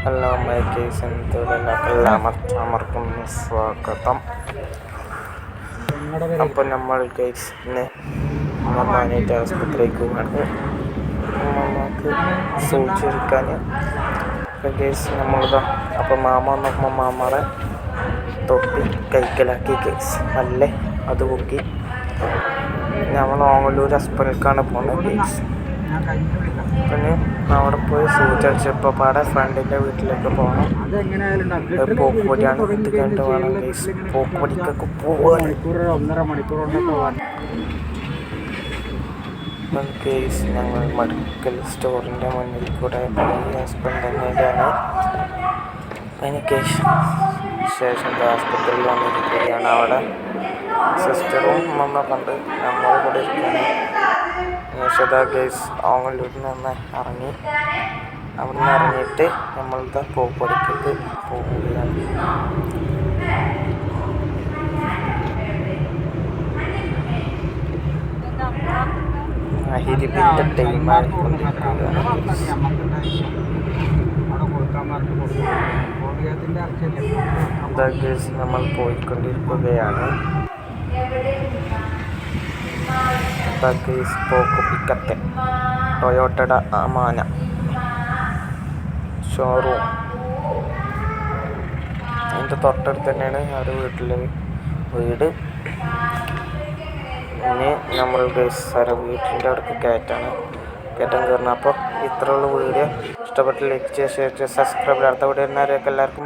Hello my case എല്ലാവർക്കും സ്വാഗതം. അപ്പോൾ നമ്മൾ കേസ് ഇന്ന് മാനേറ്റ് ആസ്പത്രിക്ക് പോകാണ്. നമുക്ക് സൂചിക്കാൻ കേസ് നമ്മളിതാ. അപ്പോൾ മാമ വന്നപ്പോൾ മാമാറെ തൊപ്പി കൈക്കലാക്കി കേസ് അല്ലേ അത് പൊക്കി നമ്മൾ ഓങ്ങല്ലൂർ ഹോസ്പിറ്റലിലേക്കാണ് പോകുന്നത് കേസ്. പിന്നെ അവിടെ പോയി സൂചിച്ചപ്പോൾ പാടെ ഫ്രണ്ടിൻ്റെ വീട്ടിലേക്ക് പോകണം. പോക്കുപൊടിയാണ് ഇത് കണ്ട് വേണം കേസ് പോക്കുപൊടിക്കൊക്കെ പോവാൻ കേസ്. ഞങ്ങൾ മെഡിക്കൽ സ്റ്റോറിൻ്റെ മുന്നിൽ കൂടെ ഹസ്ബൻഡ് തന്നെയാണ്. അതിന് ശേഷം ആസ്പത്രിയിൽ വന്നിരിക്കുകയാണ്. അവിടെ സിസ്റ്ററും നമ്മൾ കണ്ട് നമ്മൾ കൂടെ ഇരിക്കുകയാണ്. യശോദ കേസ് ഓങ്ങല്ലൂരിൽ നിന്ന് ഇറങ്ങി. അവിടെ നിന്ന് ഇറങ്ങിയിട്ട് നമ്മളുടെ പോക്കുപൊടിക്കൊക്കെ പോവുകയാണ്. അഹിരിപ്പിൻ്റെ ടൈമായി കൊണ്ടിരിക്കുകയാണ്. കേസ് നമ്മൾ പോയിക്കൊണ്ടിരിക്കുകയാണ്. പോക്കുപിക്കത്തെ ടൊയോട്ടയുടെ അമാന ഷോറൂം അതിൻ്റെ തൊട്ടടുത്ത് തന്നെയാണ് അവരുടെ വീട്. ഇനി നമ്മൾ വീട്ടിൻ്റെ അവിടേക്ക് കയറ്റം കയറണം. അപ്പോൾ ഇത്രയുള്ള വീഡിയോ ഇഷ്ടപ്പെട്ട് ലൈക്ക് ചെയ്യുക, ഷെയർ ചെയ്യുക, സബ്സ്ക്രൈബ്. അടുത്ത വീഡിയോ എല്ലാവർക്കും